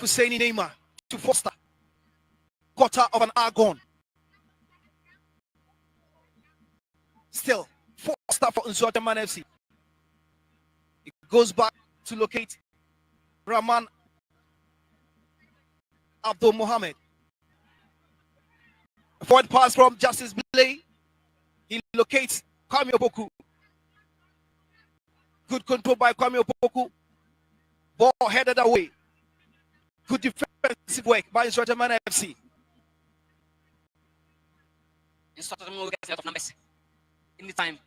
Hussein Neymar to Foster. Quarter of an hour gone. Still, Foster for Nsoatreman FC. It goes back to locate Rahman Abdul Mohammed. Forward pass from Justice Blay. He locates Kwame Opoku. Good control by Kwame Opoku. Ball headed away. Good defensive work by Nsoatreman FC. Nsoatreman will get out of numbers. Anytime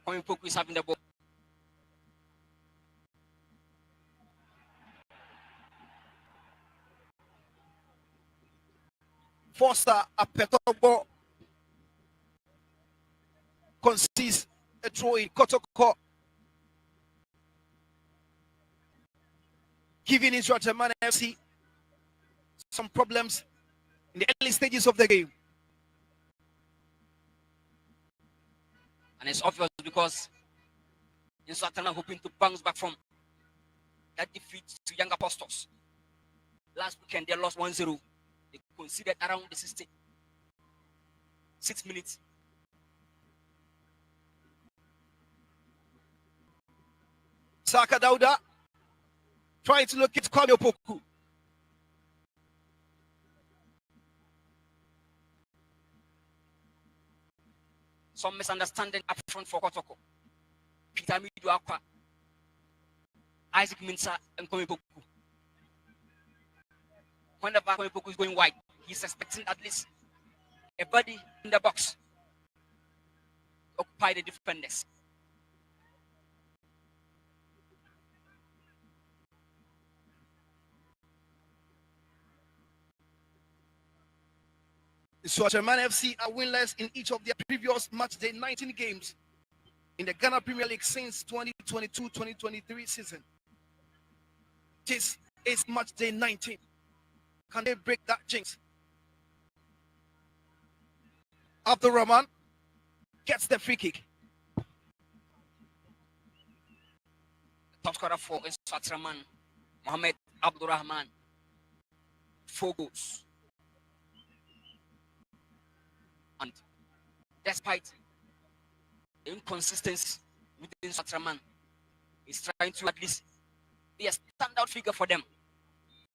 Kwame Opoku is having the ball. Foster Apetobo concedes a throw in. Kotoko giving Nsoatreman FC some problems in the early stages of the game. And it's obvious because Nsoatreman hoping to bounce back from that defeat to Young Apostles. Last weekend they lost 1-0. They conceded around the 6 minutes. Saka Dauda trying to look at Kwame Opoku. Some misunderstanding up front for Kotoko. Peter Miduakwa, Isaac Mensah, and Kwame Opoku. Whenever Kwame Opoku is going wide, he's expecting at least a body in the box to occupy the defenders. Nsoatreman FC are winless in each of their previous match day 19 games in the Ghana Premier League since 2022-2023 season. This is match day 19. Can they break that jinx? Abdul Rahman gets the free kick. Top scorer for Nsoatreman, Mohamed Abdul Rahman. 4 goals. And despite the inconsistency within Nsoatreman, he's trying to at least be a standout figure for them.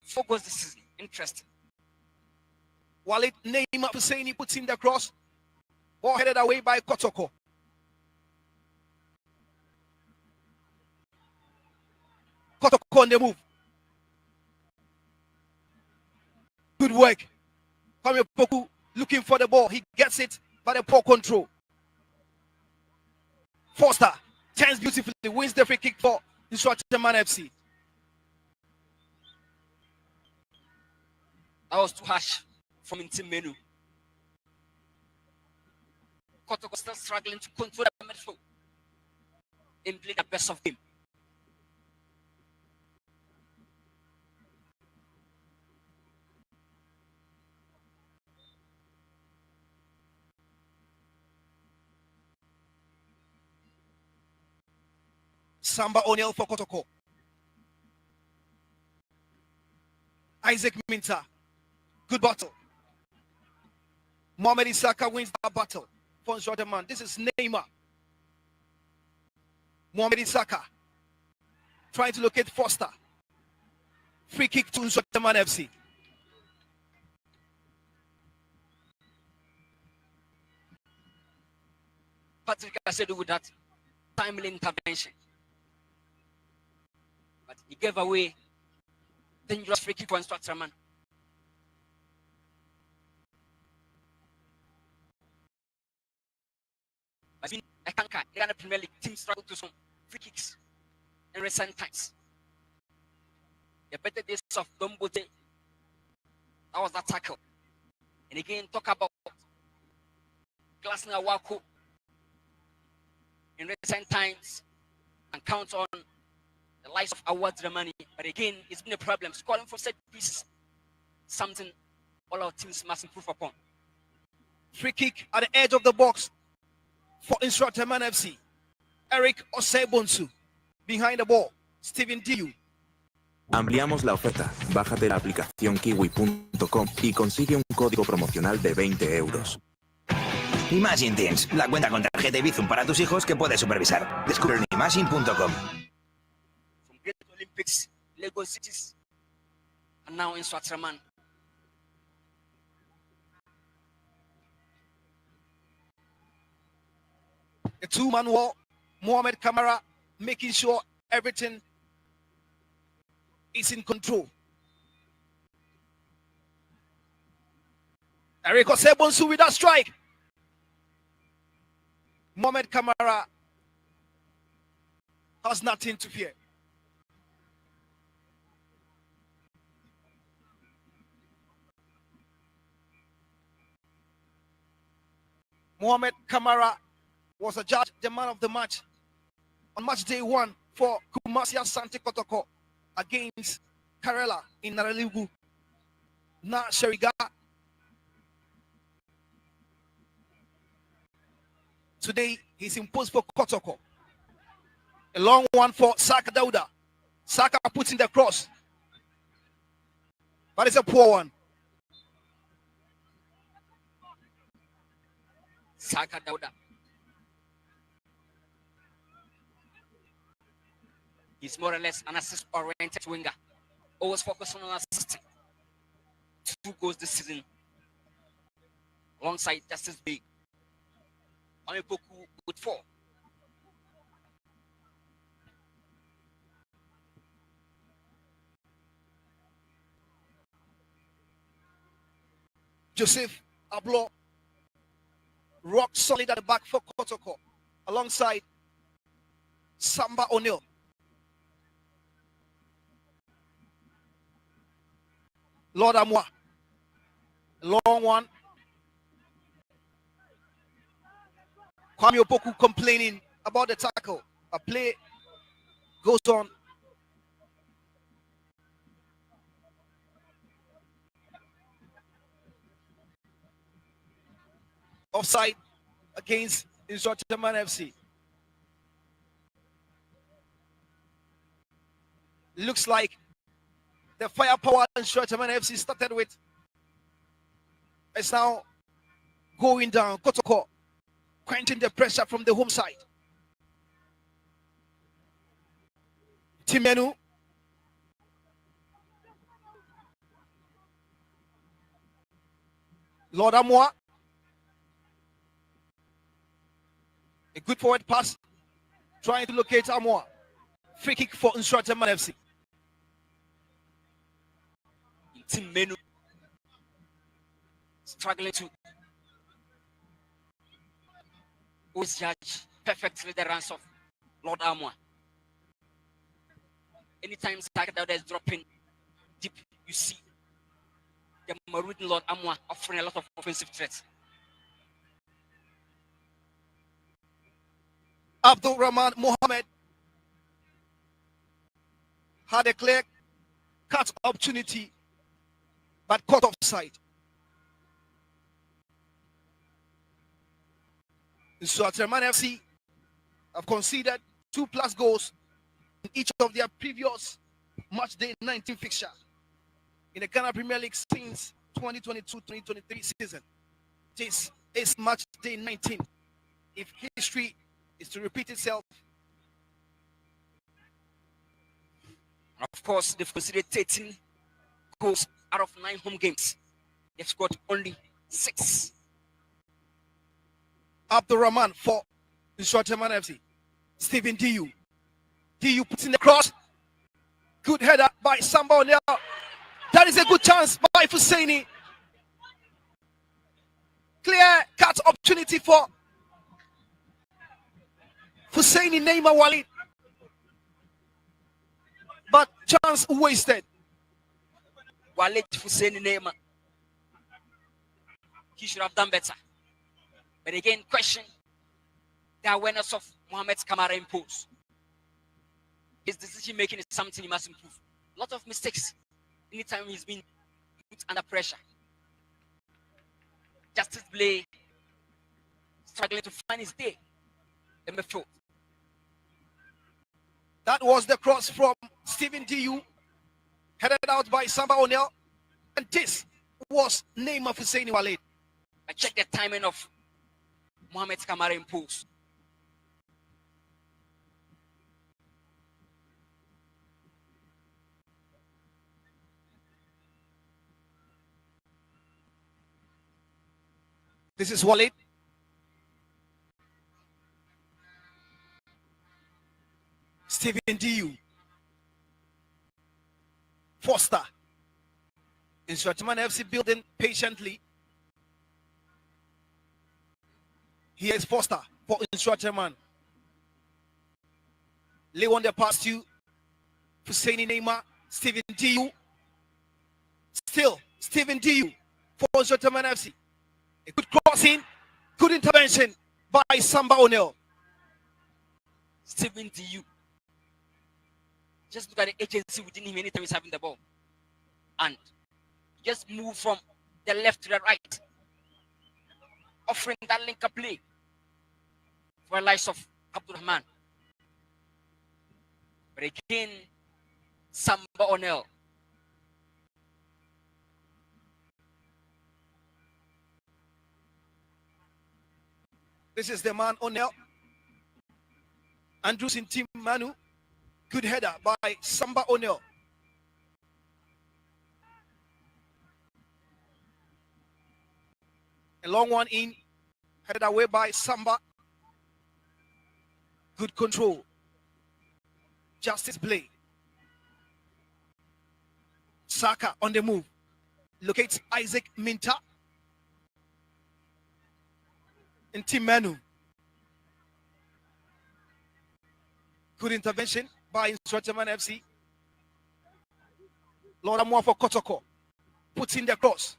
4 goals this season. Interesting. Walid Neymar Husseini puts in the cross. Ball headed away by Kotoko. Kotoko on the move. Good work. Kwame Opoku looking for the ball. He gets it by the poor control. Foster turns beautifully, wins the free kick for Nsoatreman FC. That was too harsh from Intim Menu. Kotoko still struggling to control the midfield and play the best of game. Samba O'Neil for Kotoko. Isaac Minta. Good battle. Mohamed Isaka wins that battle for Nsoatreman. This is Neymar. Mohamed Isaka trying to locate Foster. Free kick to Nsoatreman FC. Patrick Asedu with that timely intervention. But he gave away dangerous free kick for Nsoatreman. But in the Ghana Premier League team struggled to some free kicks in recent times. The better days of Dombote, that was that tackle. And again, talk about Glasner Wako in recent times and count on the likes of Awards Ramani. But again, it's been a problem. Scoring for set pieces, something all our teams must improve upon. Free kick at the edge of the box for Nsoatreman FC. Eric Osebonsu behind the ball. Stephen Diu. Ampliamos la oferta. Bájate la aplicación kiwi.com y consigue un código promocional de 20 euros. Imagine Teams, la cuenta con tarjeta y Bizum para tus hijos que puedes supervisar. Descubre en imagine.com. From Great Olympics, Lagos cities, and now in Nsoatreman. A two-man war. Mohamed Kamara making sure everything is in control. Eriko Sebonsu with that strike. Mohamed Kamara has nothing to fear. Mohamed Kamara was adjudged the man of the match on match day 1 for Kumasi Asante Kotoko against Karela in Naraligu. Na Sheriga. Today he's imposed for Kotoko. A long one for Saka Dauda. Saka puts in the cross. But it's a poor one. Saka Dauda. He's more or less an assist-oriented winger. Always focusing on assisting. 2 goals this season. Alongside Justice Big. Onipoku with 4. Joseph Ablo, rock solid at the back for Kotoko, alongside Samba O'Neill. Lord Amwa, long one. Kwame Opoku complaining about the tackle. A play goes on. Offside against Nsoatreman FC. Looks like the firepower Nsoatreman FC started with is now going down. Kotoko quenching the pressure from the home side. Timenu. Lord Amwa. A good forward pass. Trying to locate Amwa. Free kick for Nsoatreman FC. Timenu. Struggling to always judge perfectly the runs of Lord Amwa. Anytime Saka Dauda is dropping deep, you see the Maroon Lord Amwa offering a lot of offensive threats. Abdul Rahman Mohammed had a clear cut opportunity, but caught offside. Nsoatreman FC have conceded 2+ goals in each of their previous match day 19 fixture in the Ghana Premier League since 2022-2023 season. This is match day 19. If history is to repeat itself, Of course, they've conceded 13 goals out of 9 home games. They've scored only 6. Abdul Rahman for Nsoatreman FC. Stephen Diu. Diu puts in the cross. Good header by Samba O'Neill. That is a good chance by Fusaini. Clear cut opportunity for Fusaini Neymar Walid. But chance wasted. Walid Hussein Neymar. He should have done better. But again, question the awareness of Mohamed Kamara imposed. His decision making is something he must improve. A lot of mistakes anytime he's been put under pressure. Justice Blay struggling to find his day in the field. That was the cross from Stephen Diu. Headed out by Samba O'Neill. And this was Neymar Husseini Walid. I check the timing of Mohamed Kamara impulse. This is Walid. Stephen Diu. Foster. Nsoatreman FC building patiently. Here is Foster for Nsoatreman. Lay on the pass to Husseini Neymar. Stephen Diu. Still, Stephen Diu for Nsoatreman FC. A good crossing, good intervention by Samba O'Neill. Stephen Diu. Just look at the agency within him anytime he's having the ball. And just move from the left to the right. Offering that link-up play for the likes of Abdulrahman. But again, Samba O'Neill. This is the man O'Neill. Andrews in team Manu. Good header by Samba O'Neill. A long one in. Headed away by Samba. Good control. Justice play. Saka on the move. Locates Isaac Minta. In team Manu. Good intervention by Nsoatreman FC. Lord Amwa for Kotoko. Puts in the cross.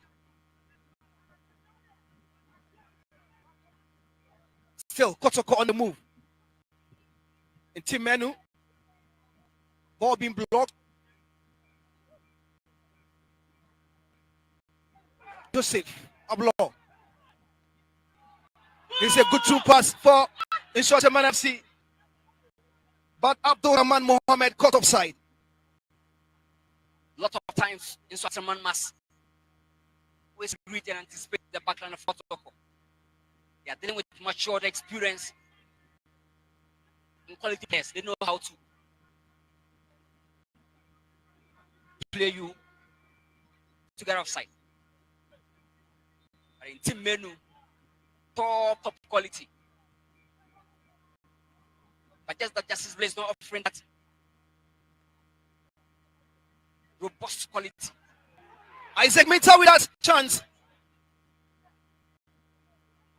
Still Kotoko on the move. In team Manu. Ball being blocked. Joseph Ablo. This is a good through pass for Nsoatreman FC. But Abdulrahman Mohammed caught offside. A lot of times, Nsoatreman must always read and anticipate the backline of Kotoko. They are dealing with mature experience and quality players. They know how to play you to get offside. But in team Menu, top quality. But just that Justice Play is not offering that robust quality. Isaac Minta with that chance.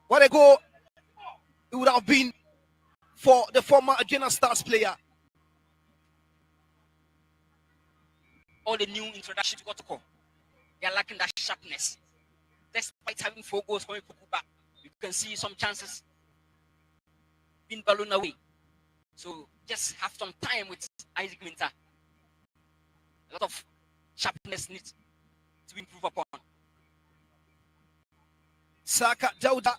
What a goal it would have been for the former Agena Stars player. All the new introduction to Kotoko, they are lacking that sharpness. Despite having 4 goals coming from Kuba, you can see some chances being ballooned away. So just have some time with Isaac Minta. A lot of sharpness needs to be improved upon. Saka Dauda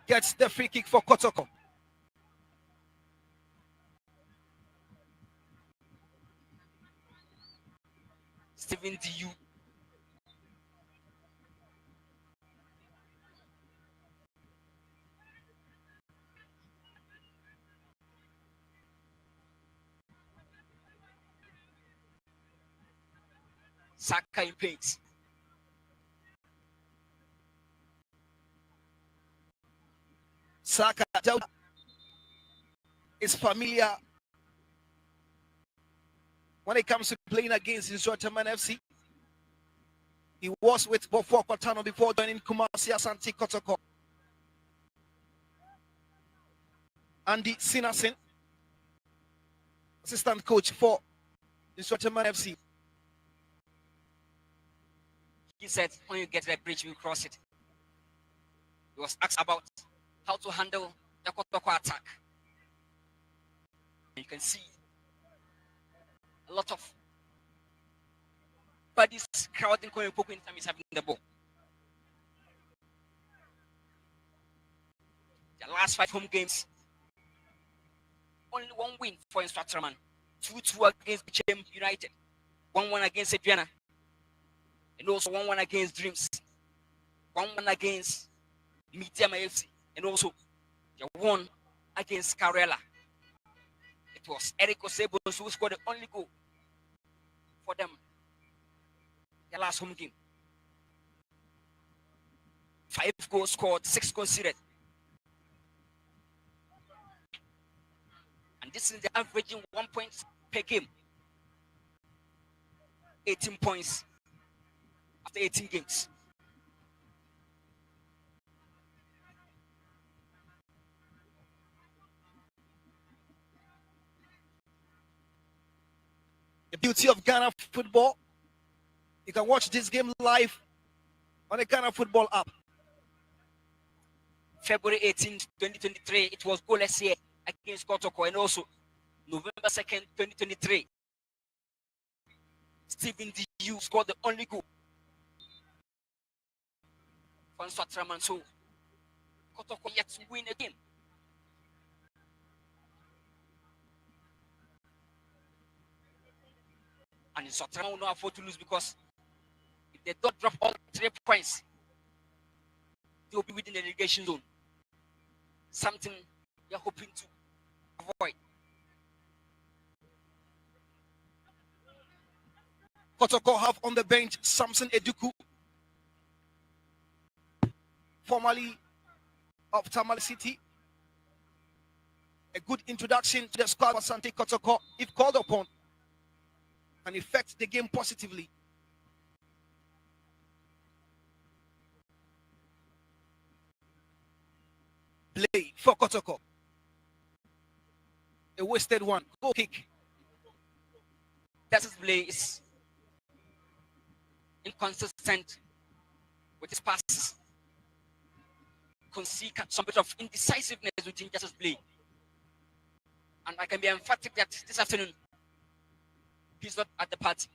gets the free kick for Kotoko. Stephen Diu. Saka in pace. Saka Dauda is familiar when it comes to playing against Nsoatreman FC. He was with Bofo Kwatano before joining Kumasi Asante Kotoko. Andy Sinasen, assistant coach for Nsoatreman FC. He said, when you get to the bridge, you cross it. He was asked about how to handle the Kotoko attack. You can see a lot of bodies crowding Koyopoko anytime he's having the ball. The last 5 home games, only 1 win for Nsoatreman. 2-2 against BHM United, 1-1 against Adriana, and also 1-1 against Dreams, 1-1 against Medium AFC, and also the 1 against Carella. It was Eric Osebos who scored the only goal for them, their last home game. 5 goals scored, 6 conceded. And this is the averaging 1 point per game. 18 points after 18 games. The beauty of Ghana football, you can watch this game live on the Ghana football app. February 18, 2023, it was goalless here against Kotoko, and also November 2nd, 2023, Stephen D.U. scored the only goal for Nsoatreman. So Kotoko yet to win again. And Nsoatreman will not afford to lose, because if they don't drop all 3 points, they will be within the relegation zone. Something they're hoping to avoid. Kotoko have on the bench Samson Eduku, formerly of Tamale City. A good introduction to the squad of Asante. Kotoko, if called upon, can affect the game positively. Play for Kotoko. A wasted one. Goal kick. That's his play is inconsistent with his passes. Can see some bit of indecisiveness within Justice play. And I can be emphatic that this afternoon he's not at the party.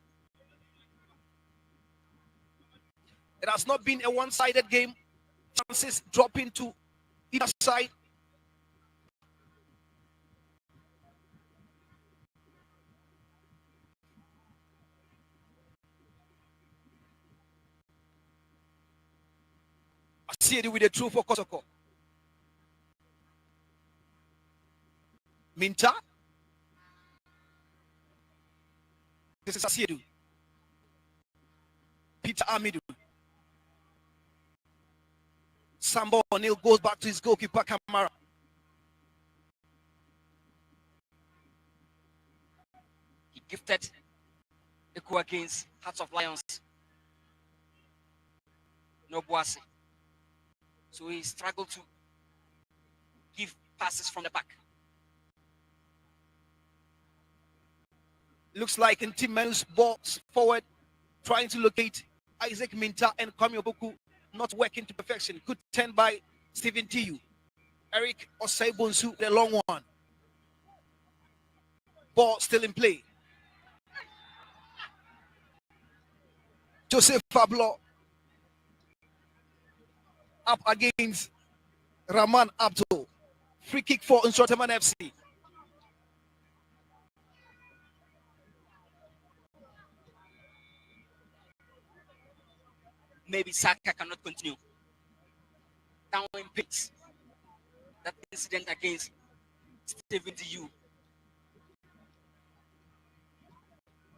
It has not been a one-sided game. Chances dropping to either side. I see it with the true for Kotoko. Minta. This is Asiedu. Peter Amidu. Sambo O'Neill goes back to his goalkeeper Kamara. He gifted a goal against Hearts of Lions. No Boise. So he struggled to give passes from the back. Looks like in Team Men's box forward, trying to locate Isaac Minta and Kwame Oboku, not working to perfection. Good 10 by Stephen T.U. Eric Osei-Bonsu, the long one. Ball still in play. Joseph Pablo up against Rahman Abdul. Free kick for Nsoatreman FC. Maybe Saka cannot continue. Down in pace. That incident against Stephen D.U.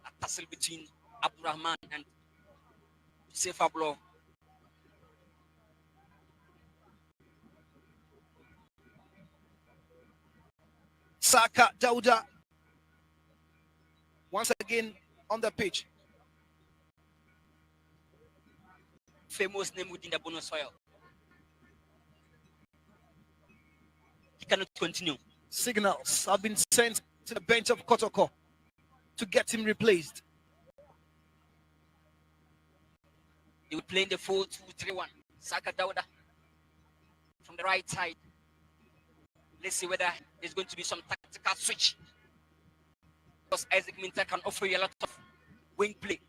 A tussle between Abdurrahman and Joseph Pablo. Saka Dauda once again on the pitch. Famous name within the bonus soil. He cannot continue. Signals have been sent to the bench of Kotoko to get him replaced. They will play in the 4-2-3-1. Saka Dauda from the right side. Let's see whether there's going to be some tactical switch. Because Isaac Minta can offer you a lot of wing play.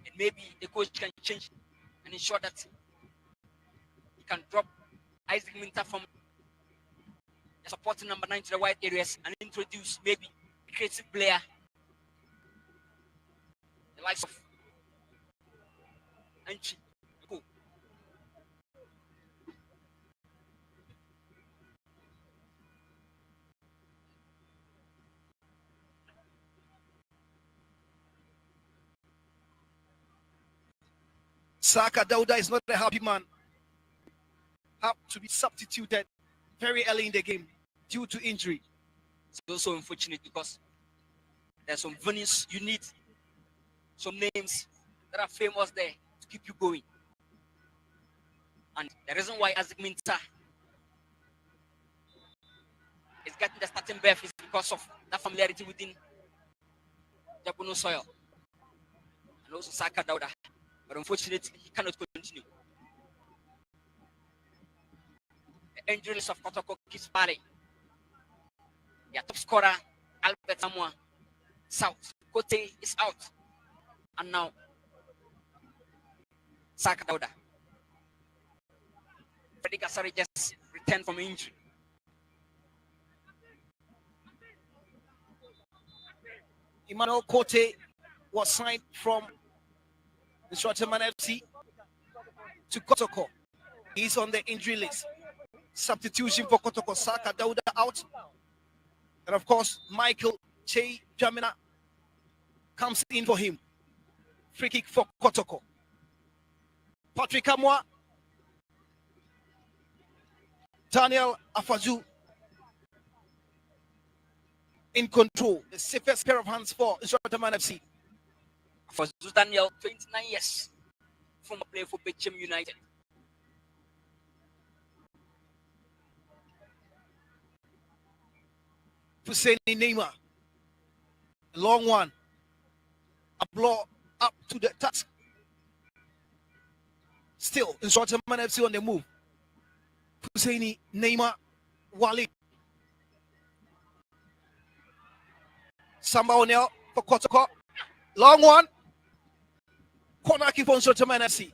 And maybe the coach can change and ensure that he can drop Isaac Minta from supporting number 9 to the wide areas and introduce maybe a creative player, the likes of Anchi. Cool. Saka Dauda is not a happy man. Have to be substituted very early in the game due to injury. It's also unfortunate because there's some venues you need some names that are famous there to keep you going. And the reason why Isaac Minta is getting the starting berth is because of that familiarity within Japono soil. And also Saka Dauda. But unfortunately, he cannot continue. The injury list of Kotoko keeps falling. Their top scorer, Albert Samoa, South. Kote is out. And now, Saka Dauda. Freddy Kasari just returned from injury. Emmanuel Kote was signed from the Nsoatreman FC to Kotoko. He's on the injury list. Substitution for Kotoko. Saka Dauda out. And of course, Michael Che Jamina comes in for him. Free kick for Kotoko. Patrick Amwa. Daniel Afaju in control. The safest pair of hands for Nsoatreman FC. For Daniel, 29 years, former player for Bechem United. Hussein Neymar. A long one. A blow up to the task. Still, Nsoatreman FC on the move. Hussein Neymar. Walid. Samba O'Neal for Kotoko. Long one. Corner kick for Nsoatreman FC.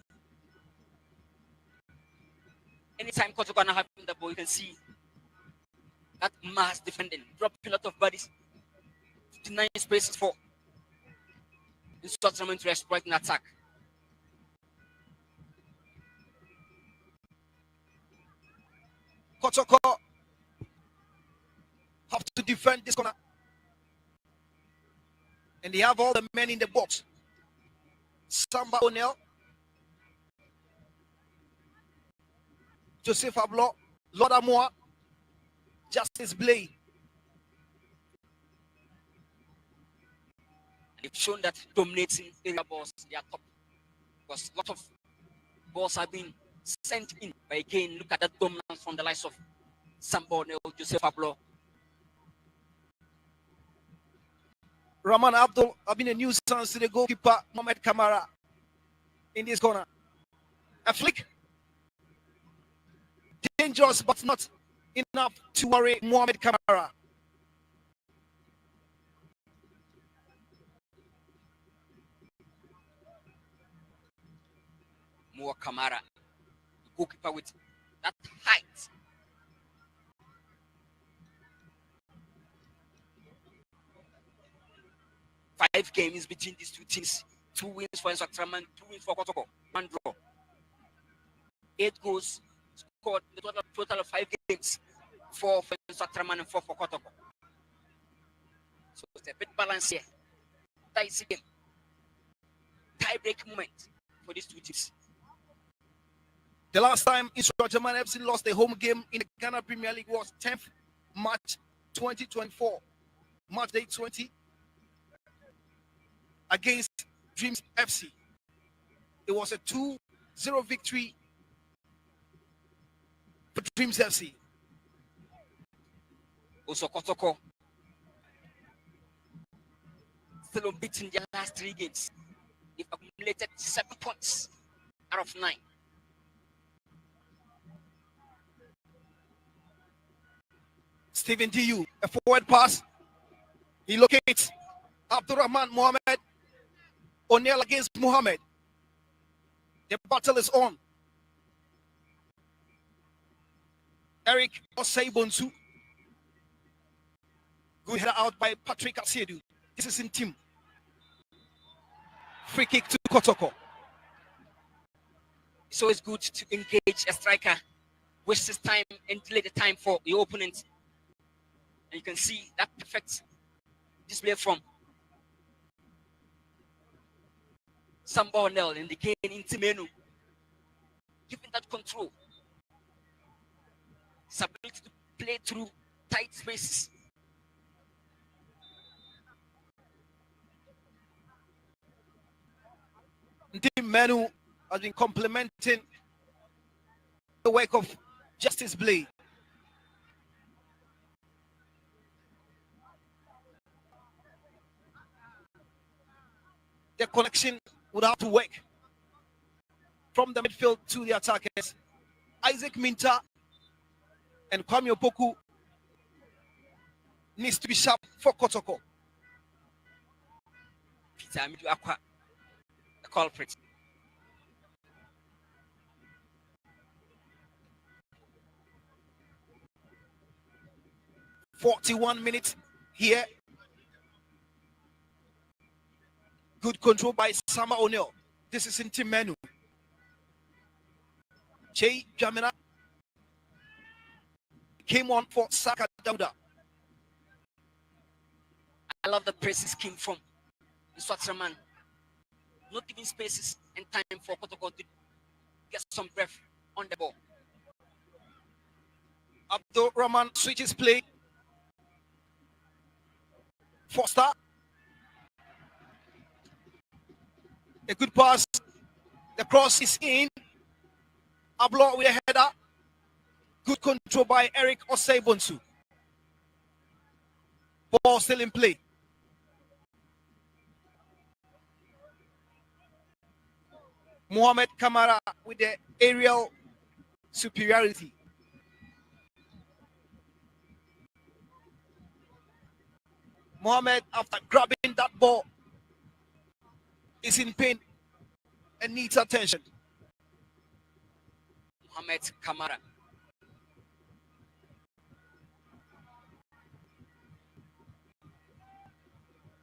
Anytime Kotoko now having the ball, you can see that mass defending, dropping a lot of bodies. 59 spaces for Nsoatreman to exploit an attack. Kotoko have to defend this corner. And they have all the men in the box. Samba O'Neal, Joseph Ablo, Lord Amoa, Justice Blade. They've shown that dominating area balls, they are top. Because a lot of balls have been sent in. But again, look at that dominance from the likes of Samba O'Neal, Joseph Ablo. Rahman Abdul have been a nuisance to the goalkeeper, Mohamed Kamara, in this corner. A flick. Dangerous, but not enough to worry Mohamed Kamara. Moa Kamara, the goalkeeper with that height. Five games between these two teams. 2 wins for Nsoatreman, 2 wins for Kotoko, 1 draw. 8 goals scored in the total of 5 games. 4 for Nsoatreman and 4 for Kotoko. So it's a bit balanced here. Dicey game. Tie-break moment for these two teams. The last time Nsoatreman FC lost a home game in the Ghana Premier League was 10th March 2024. March day 20 against Dreams FC. It was a 2-0 victory for Dreams FC. Also Kotoko still unbeaten their last 3 games. They've accumulated 7 points out of 9. Stephen Diu, a forward pass. He locates Abdurrahman Mohamed. O'Neal against Mohamed. The battle is on. Eric Osei Bonsu Good header out by Patrick Asiedu. This is in team. Free kick to Kotoko. It's always good to engage a striker, waste his time and delay the time for your opponent. And you can see that perfect display from Samba Onel in the game into Menu. Giving that control. His ability to play through tight spaces. Team Menu has been complementing the work of Justice Blade. The connection would have to work from the midfield to the attackers. Isaac Minta and Kwame Opoku needs to be sharp for Kotoko. Peter Amidu Aqua, the culprit. .41 here. Good control by Sama O'Neill. This is in team Menu. Jay Jamina came on for Saka Dauda. I love the pressing scheme from Nsoatreman. Not giving spaces and time for Kotoko to get some breath on the ball. Abdul Rahman switches play. Foster. A good pass. The cross is in. Ablo with a header. Good control by Eric Oseibonsu. Ball still in play. Mohamed Kamara with the aerial superiority. Mohamed, after grabbing that ball, is in pain and needs attention. Mohamed Kamara.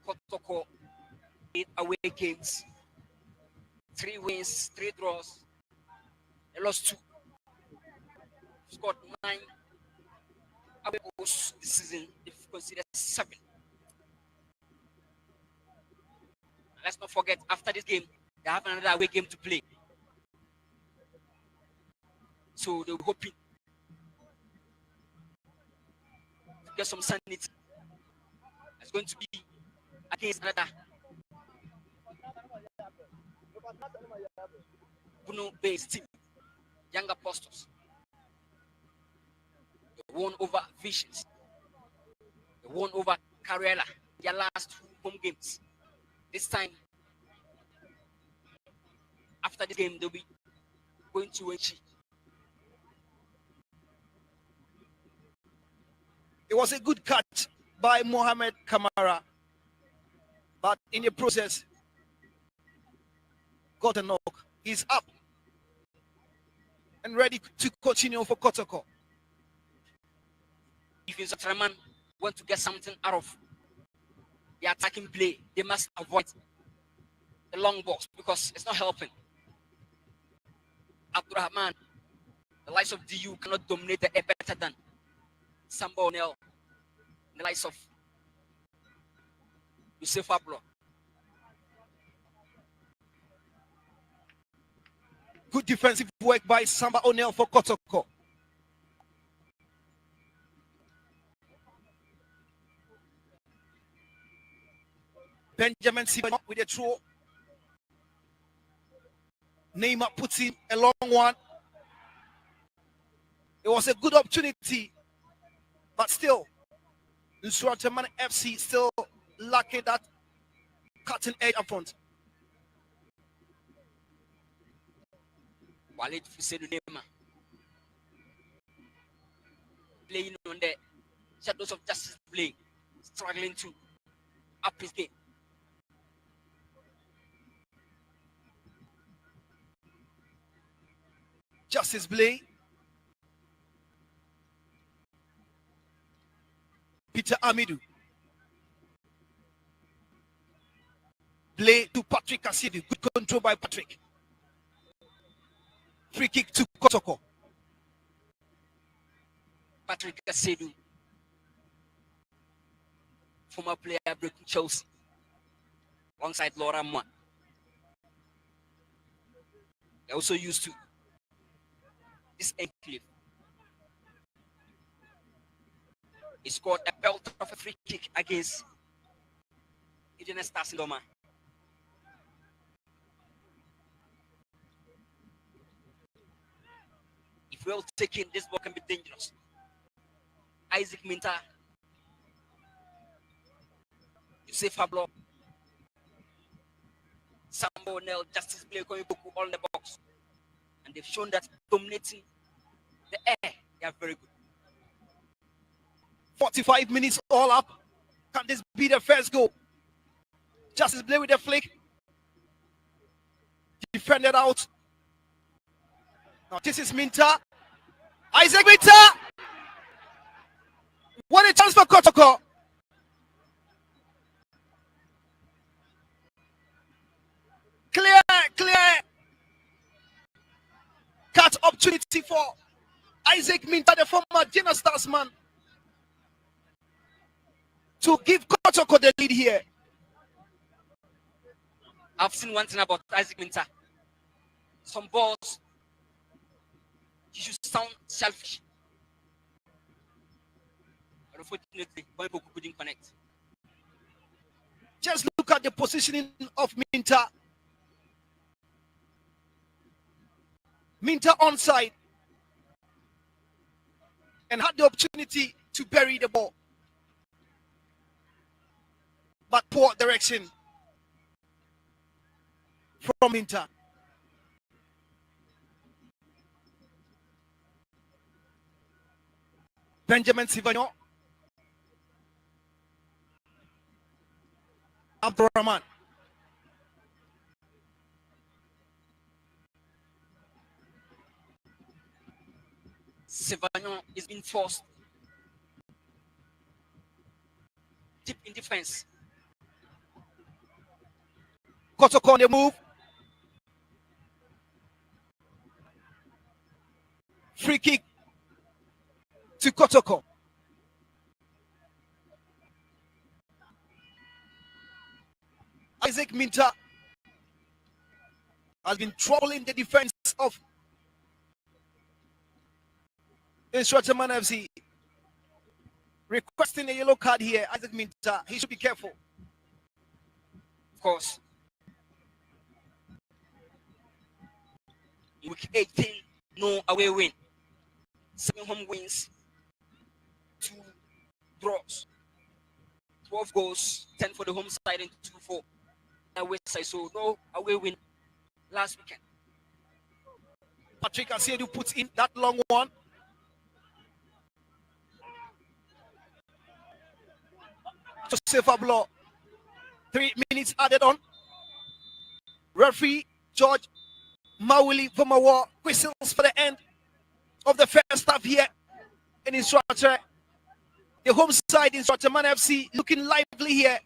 Kotoko 8 away games, 3 wins, 3 draws. They lost 2. Scored 9 away goals this season. They've considered 7. Let's not forget, after this game, they have another away game to play. So they're hoping to get some sanity. It's going to be against another Bruno-based team, Young Apostles. They won over Visions. They won over Carrera, their last 2 home games. This time, after the game, they'll be going to Wenchi. It was a good catch by Mohamed Kamara, but in the process, got a knock. He's up and ready to continue for Kotoko. If Nsoatreman want to get something out of the attacking play, they must avoid the long balls because it's not helping. Abdurrahman, the likes of DU cannot dominate the air better than Samba Onel, the likes of Yusuf Ablo. Good defensive work by Samba Onel for Kotoko. Benjamin Siba with a throw. Neymar puts in a long one. It was a good opportunity, but still, Nsoatreman FC still lacking that cutting edge up front. Walid Fusedu Neymar playing on the shadows of justice play, struggling to up his game. Justice Blay. Peter Amidu. Play to Patrick Asiedu. Good control by Patrick. Free kick to Kotoko. Patrick Asiedu, former player breaking Chelsea, alongside Laura Mann. They also used to this enclave. He scored a belt of a free kick against Eden Stasindoma. If well taken, this ball can be dangerous. Isaac Minta, Yusuf Fablo, Sambo Nel, Justice Blake, all in the box. And they've shown that dominating the air, they are very good. 45 minutes all up. Can this be the first goal? Justice Blake with a flick. Defended out. Now this is Minta. Isaac Minta. What a chance for Kotoko. Clear. Cut opportunity for Isaac Minta, the former Jena Stars man, to give Kotoko the lead here. I've seen one thing about Isaac Minta. Some balls, he should sound selfish. But unfortunately, Boyko couldn't connect. Just look at the positioning of Minta. Minta onside and had the opportunity to bury the ball. But poor direction from Minta. Benjamin Sivagnon. Abdurrahman. Sivagnon is being forced deep in defense. Kotoko on the move. Free kick to Kotoko. Isaac Minta has been troubling the defense of Nsoatreman FC. Requesting a yellow card here. Isaac Minta, he should be careful. Of course. In week 18, no away win. 7 home wins, 2 draws, 12 goals, 10 for the home side and 2 for the away side. So no away win last weekend. Patrick Asiedu puts in that long one. Joseph Ablo. 3 minutes added on. Referee George Mawili Vomawa whistles for the end of the first half here in Nsoatre. The home side in Nsoatreman FC looking lively here.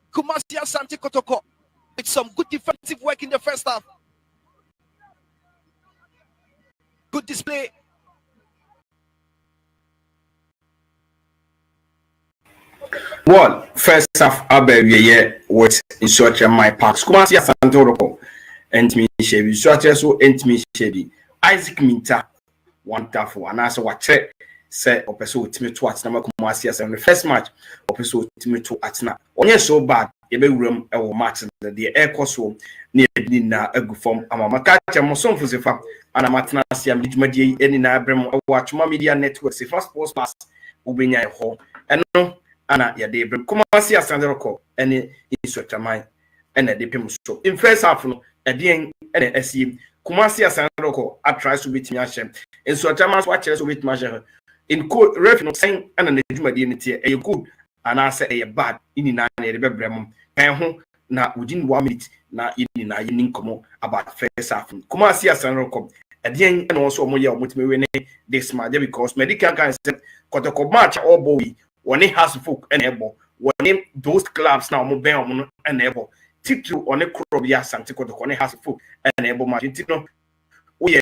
Kumasi Asante Kotoko with some good defensive work in the first half. Good display. Well, first half Abbey with Nsoatreman Park. Kumasi Asante Kotoko and me Shebi. Nsoatre so and me Shebi. Isaac Minta. Wonderful, and as what say episode to me to Atina Kumasi as the first match episode to me to Atina. Only so bad, a big room or match the air course near Nina a good form. I'm a Makacha Moson for the fact, and I'm Atina Siam Midi any Nabram watch my media networks. The first post pass will be near home. And no, Anna Yadebram Kumasi as Sandroko, any Nsoatreman, and a dipim stroke. In first half, a ding and a SC. Kumasi Asandroko tries to beat me Hashem. And so Tamas watches to beat Masha. In court, reference saying, and an education, a good, and I say a bad in the Bremum. And now within 1 minute, now in a Ninkomo about first half. Kumasi Asandroko, a ding and also Moya with me when this matter because medical can say Kotoko match or boy, when it has folk and able, when those clubs now move and able. titru on a crop ya Asante Kotoko ne House of Folk and able Martino. We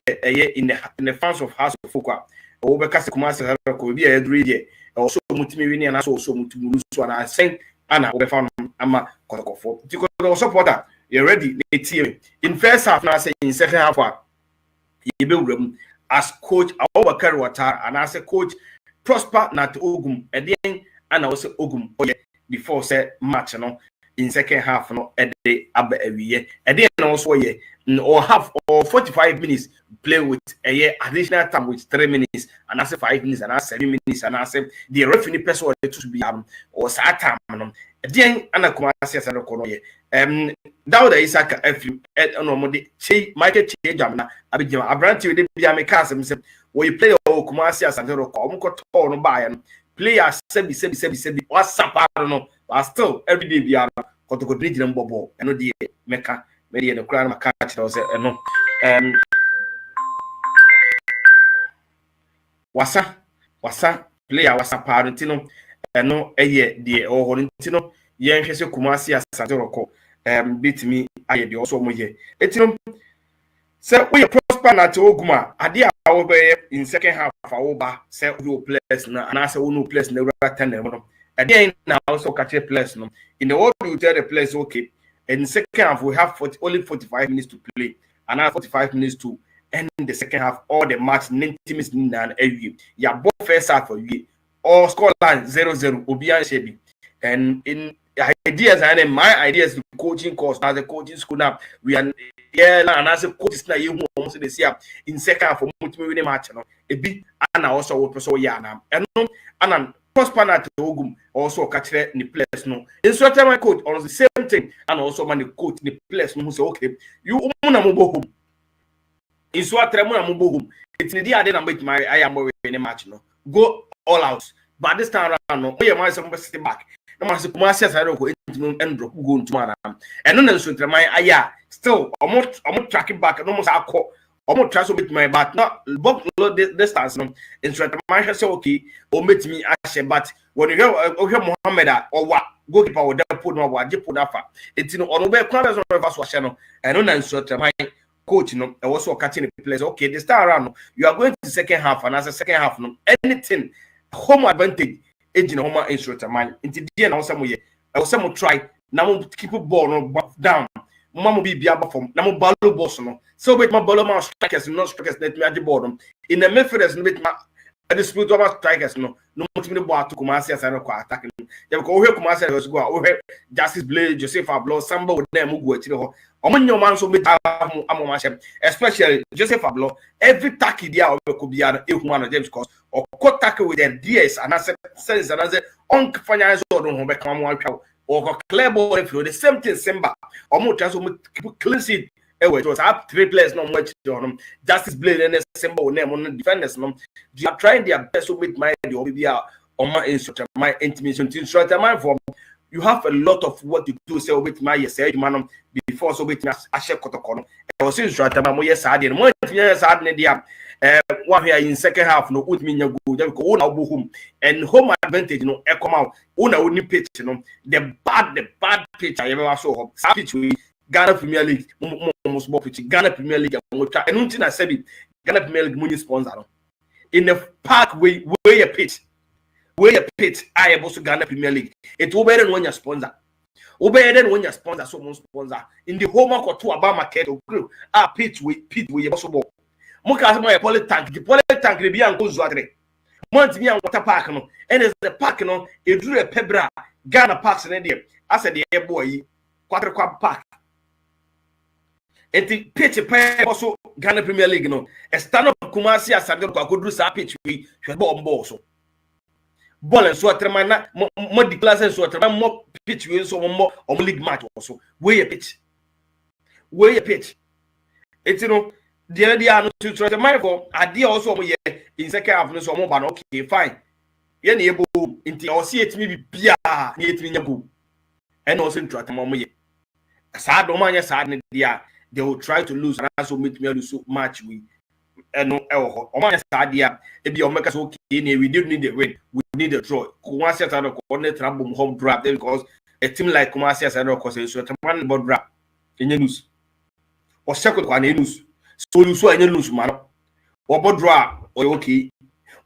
in the fans of House of Folk. Obekasi Kumasi ko bi a edru also mutimi wini and also mutumulu so and I send Anna Obefa ama Kotoko for the supporter you ready in first half now say in second half you be as coach Abubakar Wata and as a coach Prosper Nat Ogum and also Ogum before say match in second half at the every year and then also or half or 45 minutes play with a year additional time with 3 minutes and I say 5 minutes and I 7 minutes and I say the referee person to be or sat time then ana Kumasi Asante kono ye Dawda Isaka FM no mo de che Michael che jamna abijama abranti we de bia me ka asem se we play o Kumasi Asante ko mo ko to no ba ya no player sebi whatsapp no but still every day bia Kotoko de jina mbobo eno de meka me de no kra na ka kira se eno wasa player wasa parent no eno eye de o horintino yen hwese Kumasi Asante ko beat me aye de also mo ye etino se we Prosper na te Oguma ade a wo be in second half a ba se you players na and say no players na ra 10 no ade na also catch players no in the world you tell the players okay in second half we have only 45 minutes to play and 45 minutes to end the second half all the match 90 minutes na every ya both first half for you or score line 0-0 obi an shebi and in ideas and my ideas the coaching course as a coaching school now we are and as a coach na you almost this year in second half for multi match no e bi and also we person ya na and Prosper na to Ogum also catch the players no instructor my coach on the same thing and also man the coach the players no say okay you na mo bohum Nsoatreman na mo bohum it's the day na make my I am in match no go all out but this time around no we man some sit back no man say Kumasi Asante ko and drop go into man and no Nsoatreman aya still almost tracking back no most akọ almost try to make my back not both distance no Nsoatreman say okay o make me ashe but when you hear Mohammed or what goalkeeper or that put no wa jipo dafa etino ono be kwa so reverse wa she no and no Nsoatreman coach no also catching the players okay this time around you are going to second half and as a second half no anything home advantage ejina home Nsoatreman into there na some ye some try na mo keep ball no down mama be bia from na mo ball boss no so bet my ball man strikers no strikers net me at the ball in the midfielders no bet my dispute about strikers no mo me ball to Kumasi Asante ko attack no ya ko we Kumasi Asante go o we Justice Blade Joseph Ablo samba wo na mo go atire ho omonyo man so bet amoma shem especially Joseph Ablo every tackle dia o ko bia ehu an James cause or cut tackle with their DS and as sense and as on finance or don't be come one or clear ball if the same thing Simba or more chance to clean sheet it was up 3 players not much on Justice Blade and Simba name on the defenders no they are trying their best to meet my the on my instructor my intimation to instructor my form you have a lot of what to do say with my say man before so with Ashe Kotoko I was instructor my yes I did more yes I did one here in second half no with me go just go na home and home advantage no e come out una only pitch no the bad pitch I ever saw pitch we Ghana Premier League almost more pitch Ghana Premier League and until I said it Ghana Premier League money sponsor no in the park where you pitch I able to Ghana Premier League it will better when you sponsor so most sponsor in the home or to about market or group pitch we also ball Moka my poly tank the be and go Nsoatreman month me and water park no and is the park no e drew a pebra Ghana parks in there as a the boy quarter park and the pitch also Ghana Premier League no a stand up Kumasi Asante ko go do sa pitch we ball so ball Nsoatreman na mo declare Nsoatreman mo pitch we so mo league match also where pitch it's the idea no to try to my for idea also in second half no so mo ba no okay fine ye na ebo inti o see it me bia na it me nyabu and also try to mo ye sad do man ye sad ne dia they will try to lose and also make me lose match we no o man sad dia e bi o make us okay we didn't need the win we need a draw Kumasi Asante ko ne trouble home draft because a team like Kumasi Asante Kotoko Nsoatreman bodra enye news o second kwa na news so you so enye news man o bodra o okay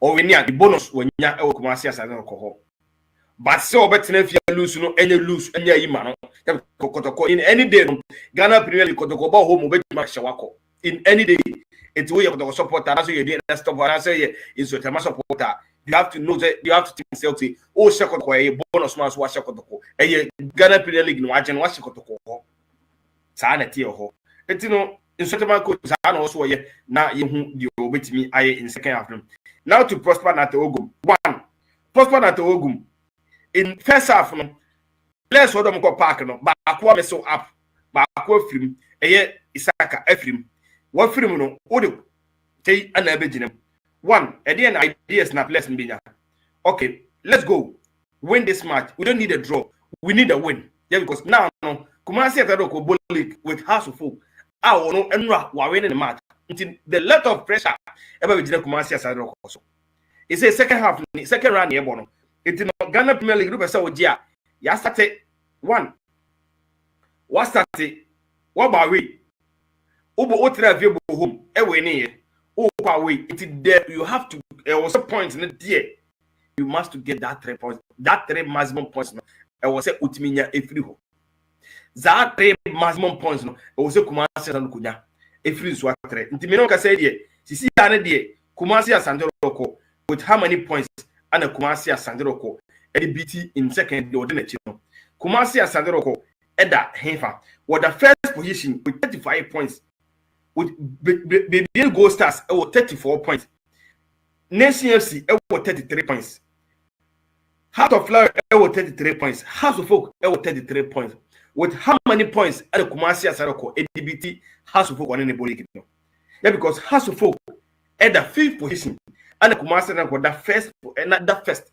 o we the bonus wonya e Kumasi Asante Kotoko but so betena fia lose no enye lose enye yi man Kotoko in any day Ghana Premier League Kotoko ba home obetima shawako in any day it's way of the supporter that's you dey stop and say is so Nsoatreman supporter. You have to know that you have to think self oh second kwa a bonus man so wa Kotoko e Ghana Premier League no agent wa Kotoko sa na tie ho enti no Nsoatreman coach sa na also ye na ye hu the obetimi aye in second half. Now to Prosper na Ogum one Prosper na Ogum in first half no players hold them go park no ba akwa me so up ba akwa film eye Isaka Efrim what film no odo tey ana abeginem one again ideas na place mbinya okay let's go win this match. We don't need a draw, we need a win. Yeah, because now no Kumasi Asante Kotoko league with House of Folk no enra wa winning the match until the lot of pressure ever be Kumasi Asante Kotoko. It says second half second round here bono it no Ghana Premier League group say odia ya started one what started what by way obo otra vie bo home e we ni oh away it there you have to was a point in there you must to get that 3 points that 3 maximum points no e was say utiminya efiri ho that 3 maximum points no e was say Kumasi Asante kunya efiri Nsoatreman nti me no ka say there sisi ane there Kumasi Asante Kotoko with how many points and Kumasi Asante Kotoko EDBT in second the ordinary no Kumasi Asante Kotoko eda hefa with the first position with 35 points with baby Gold Stars 34 points. Nation FC 33 points. Heart of Flower 33 points. House of Folk 33 points. With how many points at the Kumasi Asante Kotoko EDBT House of Folk on the league? Yeah, because House of Folk at the 5th position and the Kumasi Asante Kotoko that first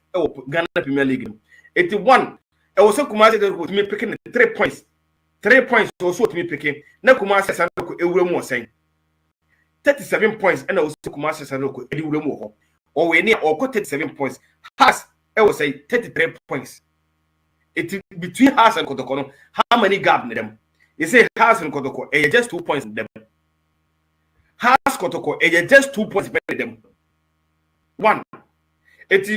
Ghana Premier League. 81. I was so Kumasi Asante Kotoko to me picking 3 points. 3 points also to me picking. Now Kumasi Asante Kotoko Ewuremu saying 37 points and also Kumasi Asante Kotoko Ewuremu or we near or 37 points. Has I will say 33 points. It between Has and Kotoko. How many gap in them? You say Has and Kotoko just 2 points in them. Has Kotoko just 2 points better than them. One. It's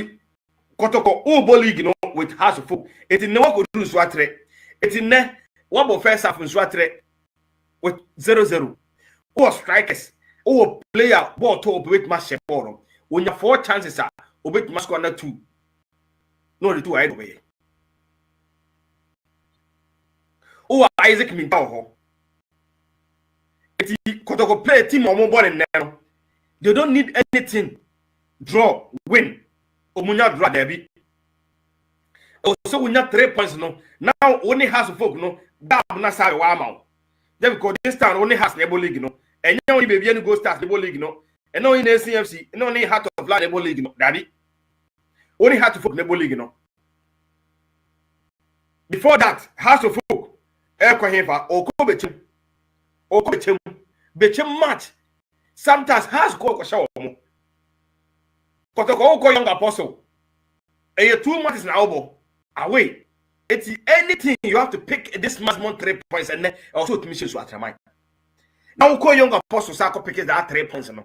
Kotoko Obo League no with House of Folk. It's no one could do Nsoatreman. It's in there. What about first half in Nsoatreman with 0-0? Who are strikers? Who are player? Ball to operate match for when you have 4 chances, obey must go under 2. No, the 2 either way. Who are Isaac Mintao? It's Kotoko play a team or more ball in there. They don't need anything. Draw, win. Omunya draw derby. Also, we not 3 points no. Now only House of Folk no. That na say wa then because this time only has Nebo League no. And now only baby Gold Stars Nebo League no. And now in CFC, and only Heart of Flower Nebo League no. Daddy. Only Heart of Folk Nebo League no. Before that, House of Folk, Ekohefa, Oko Bechem match. Sometimes has go show mo. Kotoko Young Apostle. And your 2 months now away. It's anything you have to pick this maximum 3 points and then also to mission Nsoatreman. Now Young Apostle Sako pick that 3 points no.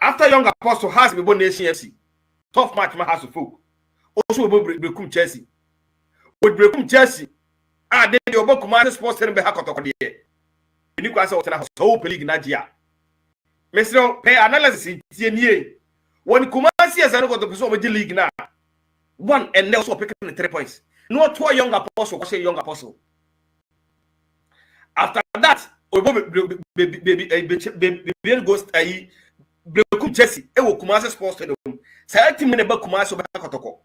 After Young Apostle has been Nation FC. Tough match my House of Folk. Also Brekum Chelsea. With Brekum Chelsea. Then the Obokumari Sports Center Kotoko there. You guys are so league Nadia. Mr. Pay analysis in when Kumasi Asante Kotoko with the league now. 1 and also picking the 3 points. No 2 Young Apostle, say Young Apostle. After that, baby ghost Brekum Chelsea. Ewo Kumasi Sports Stadium. Say team in about Kumasi Kotoko.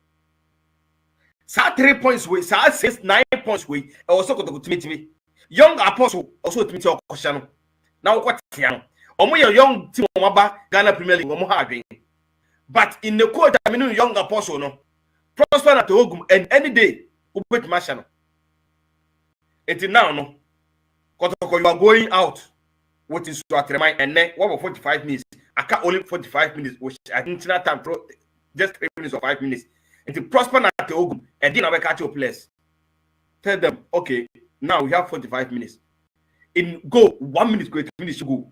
Sa 3 points way. Sa 9 points way. Also Kotoko to me. Young Apostle also to me to Okoshano. Now what young? Omo young team Omaba Ghana Premier League Omo ha. But in the court, I mean, Young Apostle no. Prosper at Ogum and any day ubet mashano. Until now no. Kotoko you are going out with Nsoatreman and then what about 45 minutes? I can't only 45 minutes which I didn't have time for just 3 minutes or 5 minutes. Until Prosper at Ogum and then I will catch your place. tell them, okay, now we have 45 minutes. In go 1 minute, go 8 minutes to go.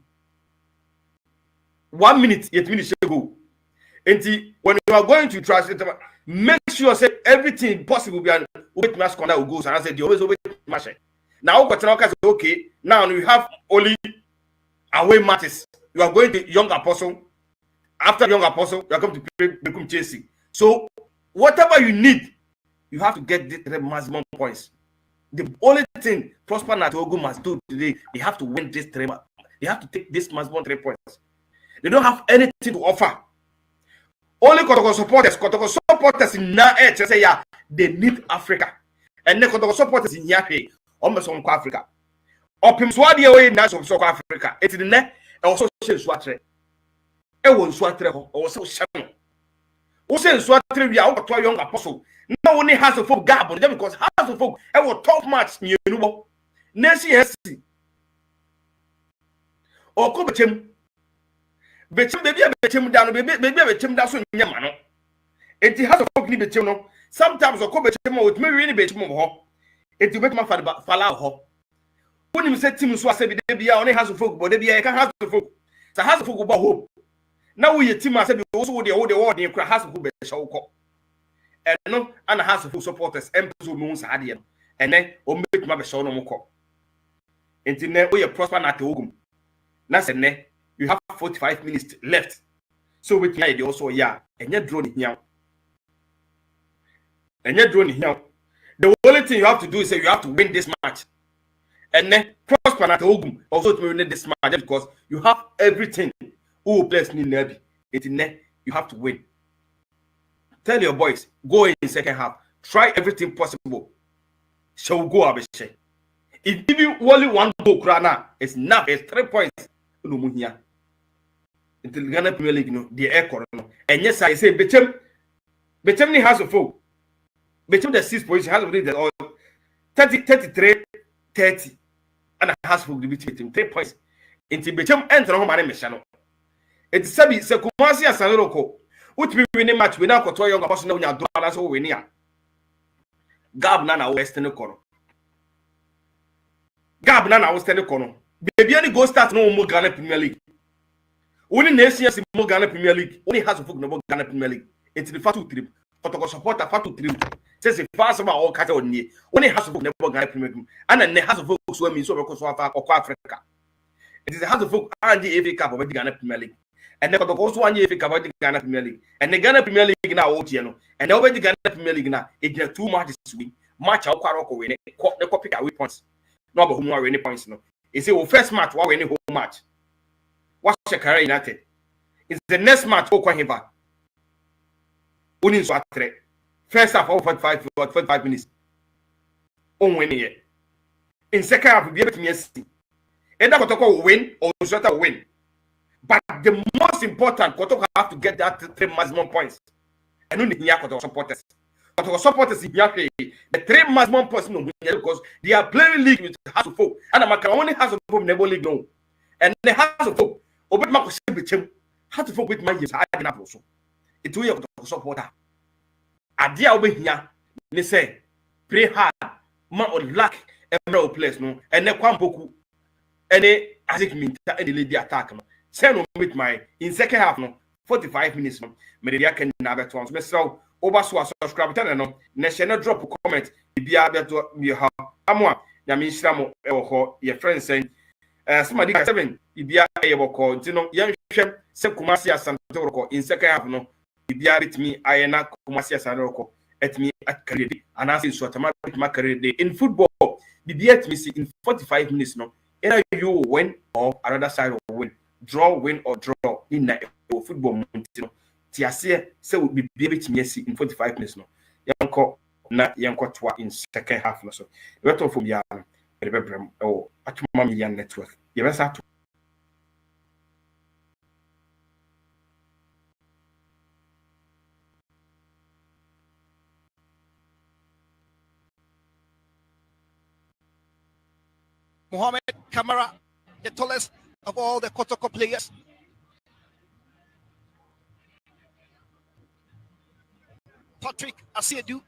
1 minute, 8 minutes to go. And when you are going to translate, make sure say everything possible be an wait match that will go. And I said, you always wait match. Now, okay, now we have only away matches. You are going to Young Apostle. After Young Apostle, you are going to play become Chelsea. So, whatever you need, you have to get the maximum points. The only thing Prosper Natogo must do today, they have to win this 3. They have to take this maximum 3 points. They don't have anything to offer. Only Kotoko supporters in Nae say, yeah, they need Africa. And then Kotoko supporters in Yape, almost on Africa. Or Pimswadi away in South Africa. It's the net, also Swatre. It was Swatre, or so Shannon. Who says Swatre, we are to a young apostle. No one has a folk gab on them because half of folk, it was top match, you know. Nancy has or Cobachim. Betchim baby, betchim down, baby, betchim down so Yamano. It has a folk betchim. Sometimes a Cobachim with me really betchim. It will make my father follow. When you said Tim Swassi, they only has a folk, but they can have the folk. So has a folk about hope. Now we Tim said also the old award in has a hope show. And no, and has a full supporters, and moons Hadian, and then make my show no more. Until now, we are prosper at the Ogum. That's a ne. You have 45 minutes left. So with me, also, yeah, and you're drone here. And you're drone here. The only thing you have to do is say you have to win this match. And then prosper at the Ogum also to win this match because you have everything. Who plays in Nebi? It's in there. You have to win. Tell your boys, go in second half. Try everything possible. So go Abeshe. If give you only one goal, Krana, it's enough. It's 3 points. Until Ghana Premier League, no, the air corner. And yes, I say, Bechem has a foul. Bechem the 6th position has already the 33, 30. And a has for the between 3 points. Until Bechem enter home and Meshano. It's Sabi, Sekumasi and Sanoko. Which we win a match without Kotoa Young Apostle when you're doing as we near. Gab Nana Western corner. Gab Nana Western corner. Baby only go start no more Ghana Premier League. Only nations in more Ghana Premier League. Only has a book no more Ghana Premier League. It's the Fatu trip. Kotoko supporter Fatu trip. Says the fast about all cattle on ye. Only has a book never Ghana Premier League. And then has a book swimming so because of Africa. It is a house of book and the AFA Cup of the Ghana Premier League. And they got also 1 year about the Ghana Premier League. And the Ghana Premier League now, Otiano. And over the Ghana Premier League now, it's 2 matches to win. Match out Quaroko win. The copy away points. No, but who are any points? No. It's the first match, what any home match. What's your career United? It's the next match, Okwahiva. Unin Swatre. First half, 45 minutes. On winning it. In second half, we'll be able to see. Either Kotoko will win or Swata will win. But the most important, Kotoko have to get that 3 maximum points. And only here Kotoko supporters. Kotoko supporters in here, the 3 maximum points no because they are playing league with House of Folk. And Amaka only has a folk never league no. And the House of Folk, Obet Mako Sebichem, House of Folk with my years, I can also. It's way of Kotoko supporter. Adia over here, they say, pray hard, man or lack a place no, and then Kwampoku, and they as it means and the lady attack. Send with my in second half no 45 minutes no media can never to answer so over so subscribe channel no national drop comment bia beto mi ha amwa ya mi shiramo e wo ho your friend saying somebody 7 bia e wo ko ntino yan hwem se Kumasi Asante roko in second half no bia ritmi ayena Kumasi Asante roko etmi akarede anase Nsoatreman ritmi akarede in football bia etmi see in 45 minutes no either you win or another side will win. Draw, win, or draw in the football. Tiasia say will be able to see in 45 minutes. No, Yanko na Yanko twa in second half. No, so the better from Yan, oh, at Mammy Yan network. You must have to. Mohamed Kamara, the tallest of all the Kotoko players. Patrick Asiedu.